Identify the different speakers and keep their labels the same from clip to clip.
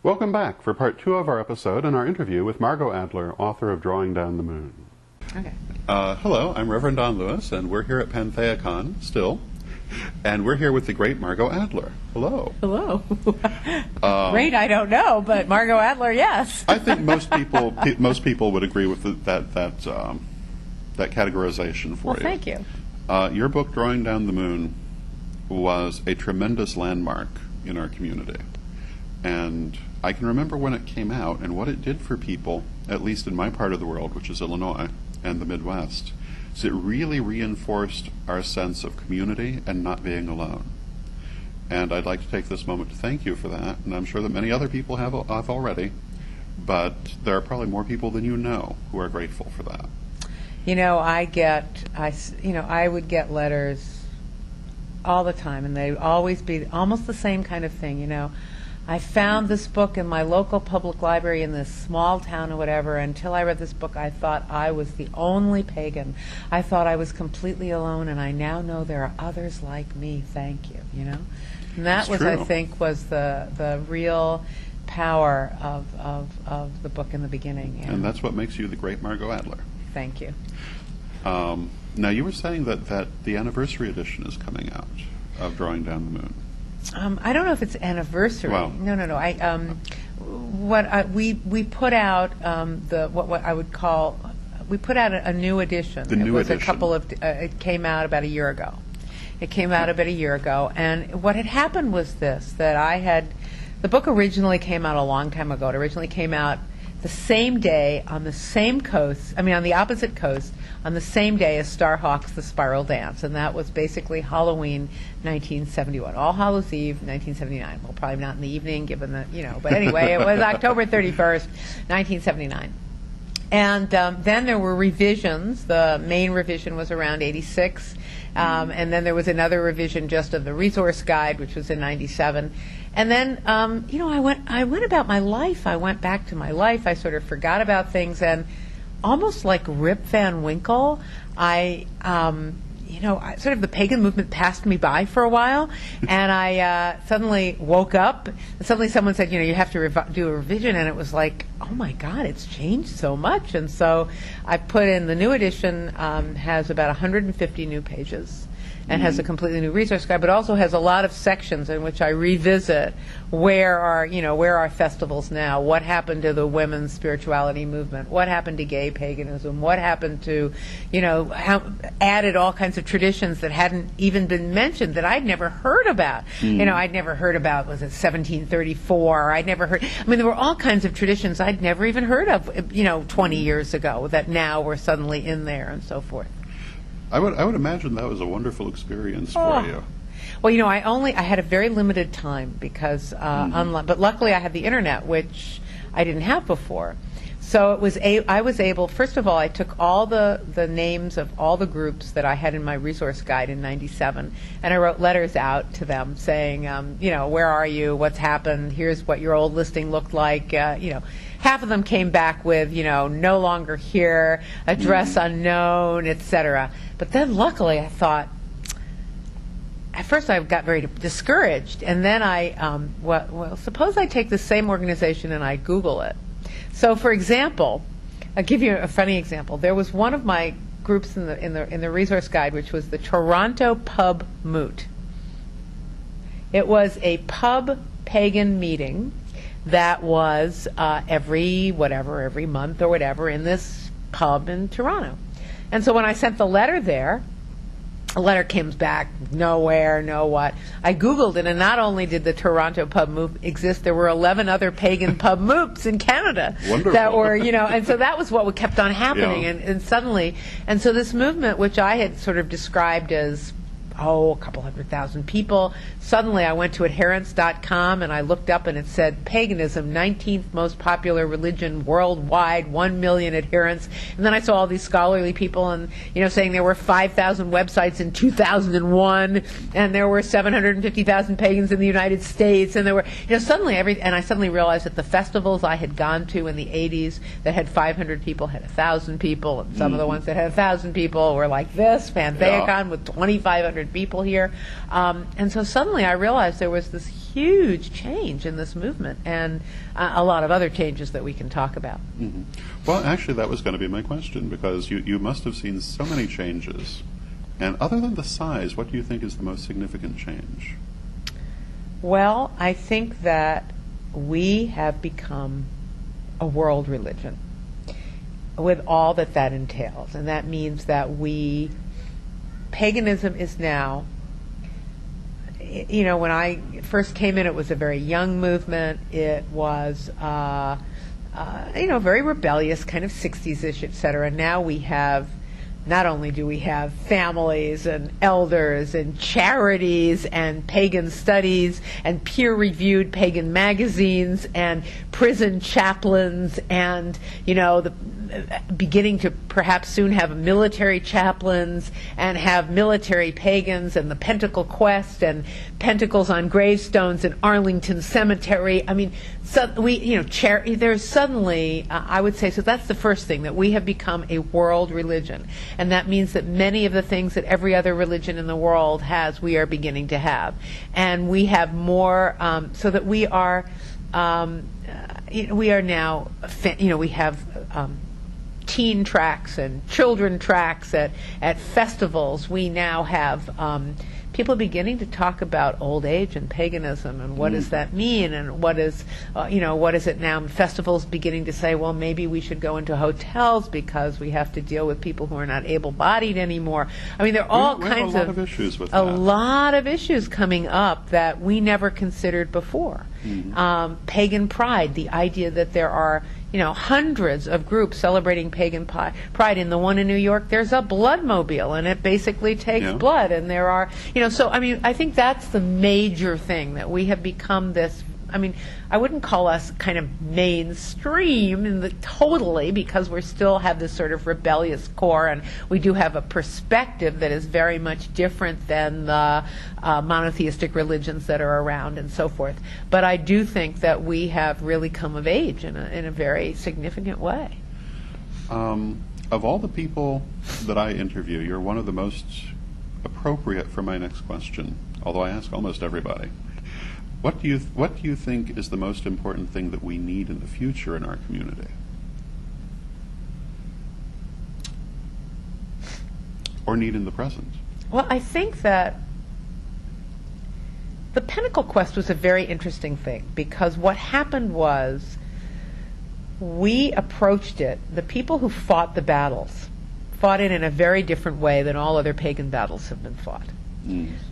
Speaker 1: Welcome back for part 2 of our episode and our interview with Margot Adler, author of Drawing Down the Moon.
Speaker 2: Okay.
Speaker 1: Hello, I'm Reverend Don Lewis, and we're here at PantheaCon still, and we're here with the great Margot Adler. Hello.
Speaker 2: Hello. Great, I don't know, but Margot Adler, yes.
Speaker 1: I think most people would agree with that categorization for
Speaker 2: well,
Speaker 1: you.
Speaker 2: Thank you.
Speaker 1: Your book, Drawing Down the Moon, was a tremendous landmark in our community. And I can remember when it came out and what it did for people, at least in my part of the world, which is Illinois and the Midwest. So it really reinforced our sense of community and not being alone. And I'd like to take this moment to thank you for that, and I'm sure that many other people have already, but there are probably more people than you know who are grateful for that.
Speaker 2: You know, I would get letters all the time, and they'd always be almost the same kind of thing, you know. I found this book in my local public library in this small town or whatever. Until I read this book, I thought I was the only pagan. I thought I was completely alone, and I now know there are others like me. Thank you, you know. And that was, I think, was the real power of the book in the beginning.
Speaker 1: And that's what makes you the great Margot Adler.
Speaker 2: Thank you.
Speaker 1: Now, you were saying that the anniversary edition is coming out of Drawing Down the Moon.
Speaker 2: I don't know if it's anniversary.
Speaker 1: Well,
Speaker 2: No. We put out what I would call, we put out a new edition.
Speaker 1: The new edition.
Speaker 2: A couple of it came out about a year ago. And what had happened was this: that the book originally came out a long time ago. It originally came out the same day on the same coast. I mean, on the opposite coast, on the same day as Starhawk's The Spiral Dance, and that was basically Halloween 1971. All Hallows Eve 1979. Well, probably not in the evening, given that, you know, but anyway, it was October 31st, 1979. And then there were revisions. The main revision was around 86, and then there was another revision just of the resource guide, which was in 97. And then, you know, I went about my life. I went back to my life. I sort of forgot about things, and almost like Rip Van Winkle, sort of the pagan movement passed me by for a while, and I suddenly woke up. And suddenly someone said, you know, you have to do a revision, and it was like, oh my God, it's changed so much. And so I put in the new edition, has about 150 new pages, and has a completely new resource guide, but also has a lot of sections in which I revisit where are festivals now, what happened to the women's spirituality movement, what happened to gay paganism, what happened to, you know, how added all kinds of traditions that hadn't even been mentioned that I'd never heard about. You know, I'd never heard about, was it 1734? I'd never heard, I mean, there were all kinds of traditions I'd never even heard of, you know, 20 years ago that now were suddenly in there and so forth.
Speaker 1: I would imagine that was a wonderful experience for you.
Speaker 2: Well, you know, I had a very limited time because, but luckily I had the internet, which I didn't have before. So I was able, first of all, I took all the names of all the groups that I had in my resource guide in 97, and I wrote letters out to them saying, you know, where are you, what's happened, here's what your old listing looked like, you know. Half of them came back with, you know, no longer here, address unknown, etc. But then luckily I thought, at first I got very discouraged, and then well, suppose I take the same organization and I Google it. So, for example, I'll give you a funny example. There was one of my groups in the resource guide, which was the Toronto Pub Moot. It was a pub pagan meeting that was every month or whatever in this pub in Toronto. And so when I sent the letter there, a letter came back, nowhere, no what. I Googled it, and not only did the Toronto Pub Moot exist, there were 11 other pagan pub moots in Canada.
Speaker 1: Wonderful.
Speaker 2: That were, you know, and so that was what kept on happening.
Speaker 1: Yeah.
Speaker 2: And suddenly, and so this movement, which I had sort of described as, a couple 100,000 people. Suddenly I went to adherents.com and I looked up and it said paganism, 19th most popular religion worldwide, 1 million adherents. And then I saw all these scholarly people and, you know, saying there were 5,000 websites in 2001 and there were 750,000 pagans in the United States, and there were, you know, suddenly and I suddenly realized that the festivals I had gone to in the 80s that had 500 people had 1,000 people, and some of the ones that had 1,000 people were like this, PantheaCon with 2,500 people here. And so suddenly I realized there was this huge change in this movement, and a lot of other changes that we can talk about.
Speaker 1: Mm-hmm. Well, actually, that was going to be my question, because you must have seen so many changes. And other than the size, what do you think is the most significant change?
Speaker 2: Well, I think that we have become a world religion with all that that entails. And that means that paganism is now, when I first came in, it was a very young movement. It was, very rebellious, kind of 60s-ish, et cetera. Now we have, not only do we have families and elders and charities and pagan studies and peer-reviewed pagan magazines and prison chaplains and, beginning to perhaps soon have military chaplains and have military pagans and the Pentacle Quest and pentacles on gravestones in Arlington Cemetery. I mean, there's suddenly, I would say, so that's the first thing, that we have become a world religion. And that means that many of the things that every other religion in the world has, we are beginning to have. And we have more, so that we are now, we have teen tracks and children tracks at festivals. We now have people beginning to talk about old age and paganism and what does that mean, and what is it now? Festivals beginning to say, well, maybe we should go into hotels because we have to deal with people who are not able-bodied anymore. I mean, there are all kinds
Speaker 1: of issues with
Speaker 2: a lot of issues coming up that we never considered before. Pagan pride, the idea that there are hundreds of groups celebrating pagan pride. In the one in New York, there's a bloodmobile, and it basically takes blood. And there are, so I mean, I think that's the major thing, that we have become this. I mean, I wouldn't call us kind of mainstream totally, because we still have this sort of rebellious core, and we do have a perspective that is very much different than the monotheistic religions that are around and so forth. But I do think that we have really come of age in a very significant way.
Speaker 1: Of all the people that I interview, you're one of the most appropriate for my next question, although I ask almost everybody. What do you think is the most important thing that we need in the future in our community? Or need in the present?
Speaker 2: Well, I think that the Pentacle Quest was a very interesting thing, because what happened was we approached it, the people who fought the battles fought it in a very different way than all other pagan battles have been fought.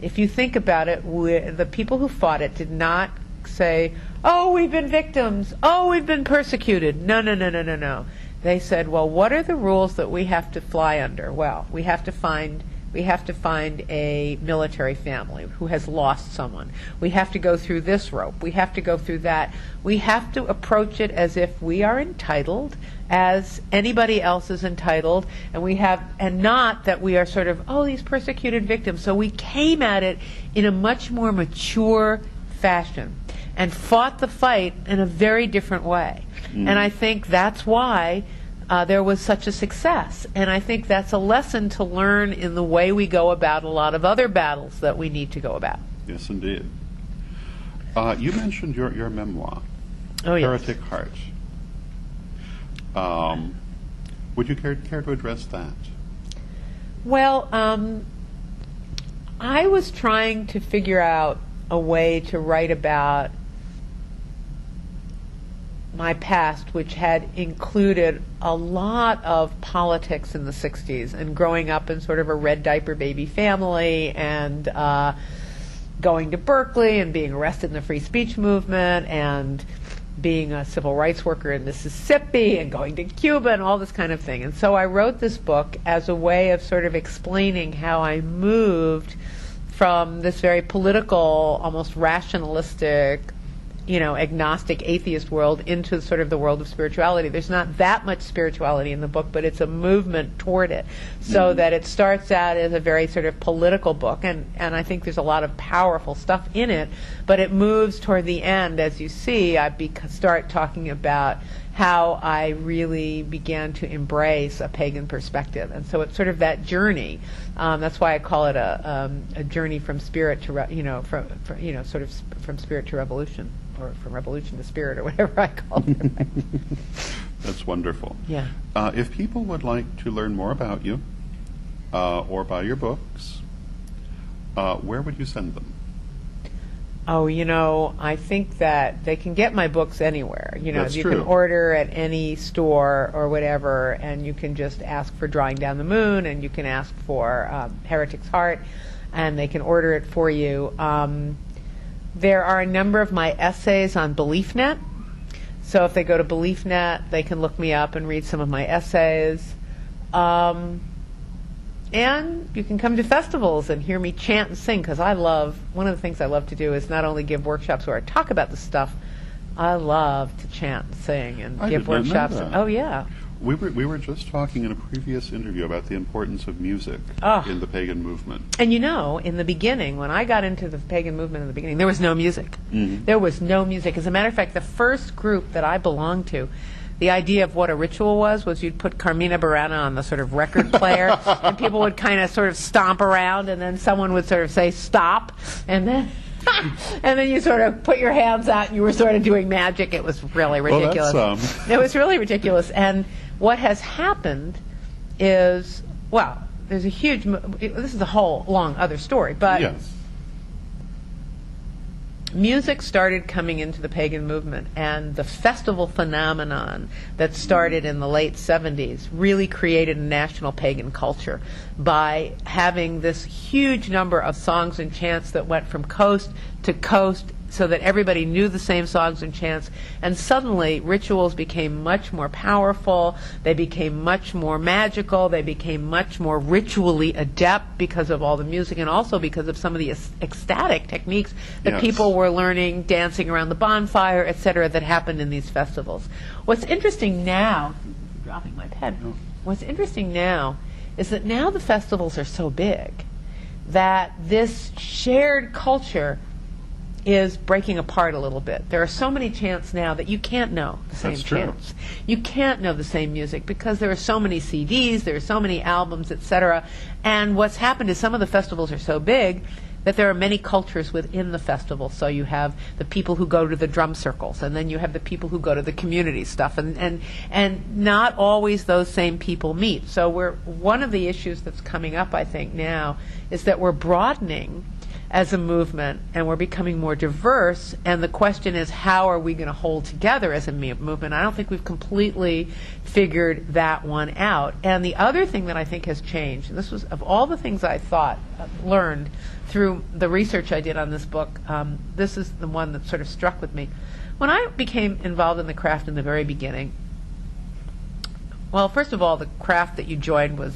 Speaker 2: If you think about it, the people who fought it did not say, oh, we've been victims, oh, we've been persecuted. No. They said, well, what are the rules that we have to fly under? Well, we have to find a military family who has lost someone. We have to go through this rope. We have to go through that. We have to approach it as if we are entitled, as anybody else is entitled, and not that we are sort of, oh, these persecuted victims. So we came at it in a much more mature fashion and fought the fight in a very different way. And I think that's why there was such a success. And I think that's a lesson to learn in the way we go about a lot of other battles that we need to go about.
Speaker 1: Yes, indeed. You mentioned your memoir,
Speaker 2: Oh, yes.
Speaker 1: Heretic Heart. Would you care to address that?
Speaker 2: Well, I was trying to figure out a way to write about my past, which had included a lot of politics in the 60s, and growing up in sort of a red diaper baby family, and going to Berkeley and being arrested in the free speech movement, and being a civil rights worker in Mississippi, and going to Cuba, and all this kind of thing. And so I wrote this book as a way of sort of explaining how I moved from this very political, almost rationalistic, agnostic, atheist world into sort of the world of spirituality. There's not that much spirituality in the book, but it's a movement toward it. So that it starts out as a very sort of political book, and I think there's a lot of powerful stuff in it, but it moves toward the end, as you see. I start talking about how I really began to embrace a pagan perspective. And so it's sort of that journey. That's why I call it a journey from spirit to, sort of from spirit to revolution, or from revolution to spirit, or whatever I call it.
Speaker 1: That's wonderful.
Speaker 2: Yeah.
Speaker 1: If people would like to learn more about you or buy your books, where would you send them?
Speaker 2: Oh, I think that they can get my books anywhere.
Speaker 1: That's
Speaker 2: you
Speaker 1: true.
Speaker 2: can order at any store or whatever, and you can just ask for Drawing Down the Moon, and you can ask for Heretic's Heart, and they can order it for you. There are a number of my essays on BeliefNet. So if they go to BeliefNet, they can look me up and read some of my essays. And you can come to festivals and hear me chant and sing, because one of the things I love to do is not only give workshops where I talk about the stuff, I love to chant and sing and
Speaker 1: I
Speaker 2: give
Speaker 1: did not know
Speaker 2: workshops.
Speaker 1: that.
Speaker 2: Oh, yeah.
Speaker 1: We were just talking in a previous interview about the importance of music in the pagan movement.
Speaker 2: And in the beginning, when I got into the pagan movement in the beginning, there was no music.
Speaker 1: Mm-hmm.
Speaker 2: There was no music. As a matter of fact, the first group that I belonged to, the idea of what a ritual was you'd put Carmina Burana on the sort of record player, and people would kind of sort of stomp around, and then someone would sort of say, stop, and then and then you sort of put your hands out, and you were sort of doing magic. It was really ridiculous.
Speaker 1: Well,
Speaker 2: It was really ridiculous. And what has happened is, there's a huge, this is a whole long other story, but
Speaker 1: yes.
Speaker 2: Music started coming into the pagan movement, and the festival phenomenon that started in the late 70s really created a national pagan culture by having this huge number of songs and chants that went from coast to coast, so that everybody knew the same songs and chants, and suddenly rituals became much more powerful, they became much more magical, they became much more ritually adept because of all the music, and also because of some of the ecstatic techniques that people were learning, dancing around the bonfire, etc., that happened in these festivals. What's interesting now, dropping my pen, what's interesting now is that now the festivals are so big that this shared culture is breaking apart a little bit. There are so many chants now that you can't know the same chants. You can't know the same music because there are so many CDs, there are so many albums, etc. And what's happened is some of the festivals are so big that there are many cultures within the festival. So you have the people who go to the drum circles, and then you have the people who go to the community stuff, and not always those same people meet. So one of the issues that's coming up, I think, now is that we're broadening as a movement, and we're becoming more diverse, and the question is, how are we going to hold together as a movement? I don't think we've completely figured that one out. And the other thing that I think has changed, and this was of all the things I learned through the research I did on this book, this is the one that sort of struck with me. When I became involved in the craft in the very beginning, well, first of all, the craft that you joined was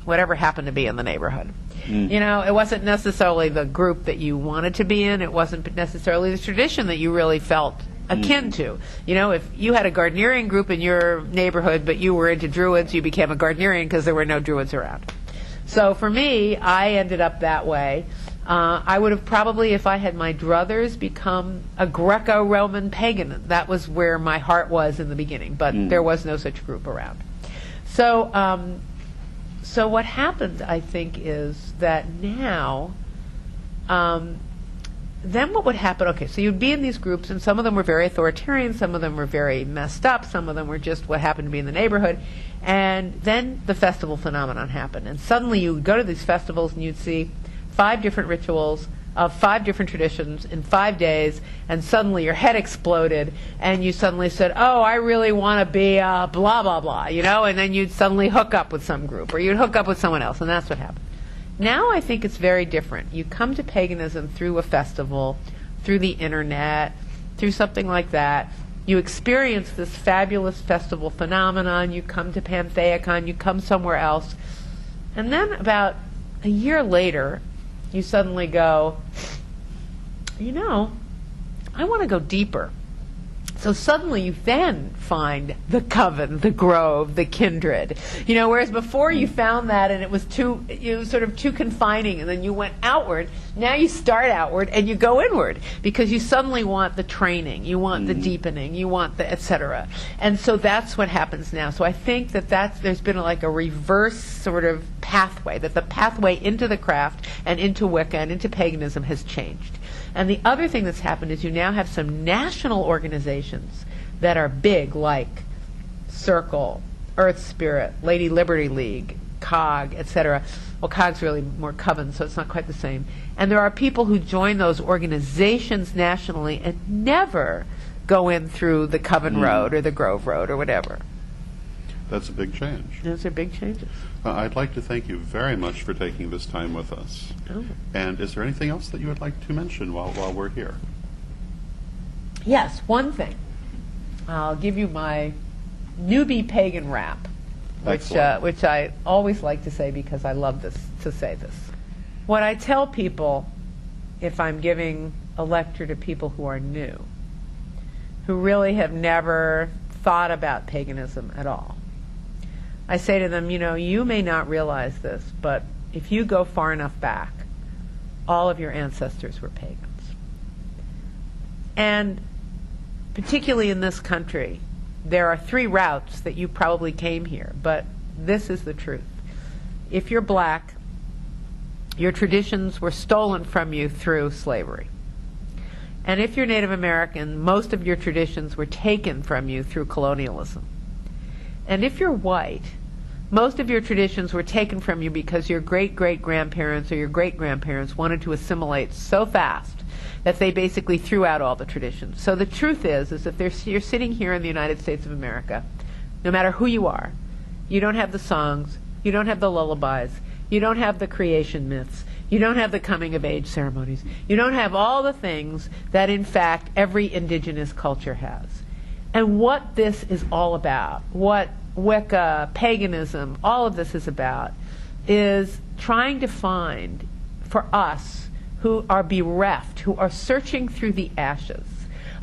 Speaker 2: whatever happened to be in the neighborhood. It wasn't necessarily the group that you wanted to be in. It wasn't necessarily the tradition that you really felt akin to. If you had a Gardnerian group in your neighborhood, but you were into Druids, you became a Gardnerian because there were no Druids around. So for me, I ended up that way. I would have probably, if I had my druthers, become a Greco-Roman pagan. That was where my heart was in the beginning, but there was no such group around. So what happened, I think, is that now, then what would happen, okay, so you'd be in these groups, and some of them were very authoritarian, some of them were very messed up, some of them were just what happened to be in the neighborhood, and then the festival phenomenon happened. And suddenly you would go to these festivals and you'd see 5 different rituals of 5 different traditions in 5 days, and suddenly your head exploded, and you suddenly said, oh, I really want to be blah, blah, blah, and then you'd suddenly hook up with some group, or you'd hook up with someone else, and that's what happened. Now I think it's very different. You come to paganism through a festival, through the internet, through something like that. You experience this fabulous festival phenomenon, you come to Pantheacon, you come somewhere else, and then about a year later, you suddenly go, I want to go deeper. So suddenly you then find the coven, the grove, the kindred. You know, whereas before you found that and it was sort of too confining, and then you went outward. Now you start outward and you go inward because you suddenly want the training, you want the deepening, you want the et cetera. And so that's what happens now. So I think that there's been like a reverse sort of pathway, that the pathway into the craft and into Wicca and into paganism has changed. And the other thing that's happened is you now have some national organizations that are big, like Circle, Earth Spirit, Lady Liberty League, COG, etc. Well, COG's really more coven, so it's not quite the same. And there are people who join those organizations nationally and never go in through the Coven Road or the Grove Road or whatever.
Speaker 1: That's a big change.
Speaker 2: Those are big changes.
Speaker 1: I'd like to thank you very much for taking this time with us.
Speaker 2: Oh.
Speaker 1: And is there anything else that you would like to mention while we're here?
Speaker 2: Yes, one thing. I'll give you my newbie pagan rap, which I always like to say because I love to say this. What I tell people if I'm giving a lecture to people who are new, who really have never thought about paganism at all, I say to them, you know, you may not realize this, but if you go far enough back, all of your ancestors were pagans. And particularly in this country, there are 3 routes that you probably came here, but this is the truth. If you're black, your traditions were stolen from you through slavery. And if you're Native American, most of your traditions were taken from you through colonialism. And if you're white, most of your traditions were taken from you because your great-great-grandparents or your great-grandparents wanted to assimilate so fast that they basically threw out all the traditions. So the truth is if you're sitting here in the United States of America, no matter who you are, you don't have the songs, you don't have the lullabies, you don't have the creation myths, you don't have the coming-of-age ceremonies, you don't have all the things that, in fact, every indigenous culture has. And what this is all about, what Wicca, paganism, all of this is about, is trying to find, for us who are bereft, who are searching through the ashes,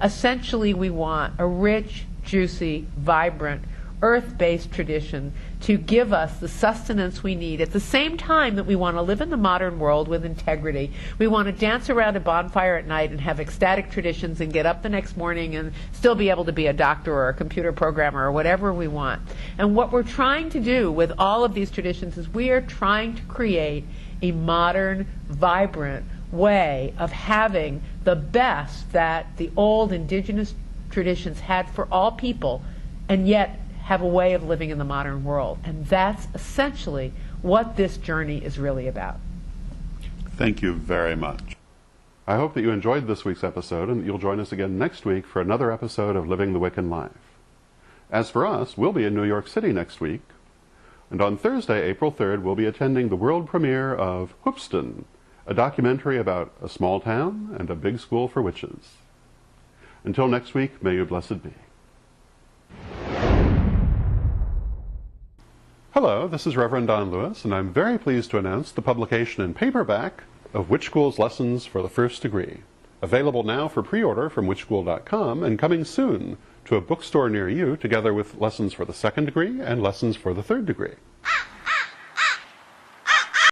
Speaker 2: essentially we want a rich, juicy, vibrant, earth-based tradition to give us the sustenance we need at the same time that we want to live in the modern world with integrity. We want to dance around a bonfire at night and have ecstatic traditions and get up the next morning and still be able to be a doctor or a computer programmer or whatever we want. And what we're trying to do with all of these traditions is we are trying to create a modern, vibrant way of having the best that the old indigenous traditions had for all people, and yet have a way of living in the modern world. And that's essentially what this journey is really about.
Speaker 1: Thank you very much. I hope that you enjoyed this week's episode and that you'll join us again next week for another episode of Living the Wiccan Life. As for us, we'll be in New York City next week, and on Thursday, April 3rd, we'll be attending the world premiere of Whoopston, a documentary about a small town and a big school for witches. Until next week, may you blessed be. Hello, this is Reverend Don Lewis, and I'm very pleased to announce the publication in paperback of Witch School's Lessons for the First Degree, available now for pre-order from witchschool.com and coming soon to a bookstore near you, together with Lessons for the Second Degree and Lessons for the Third Degree.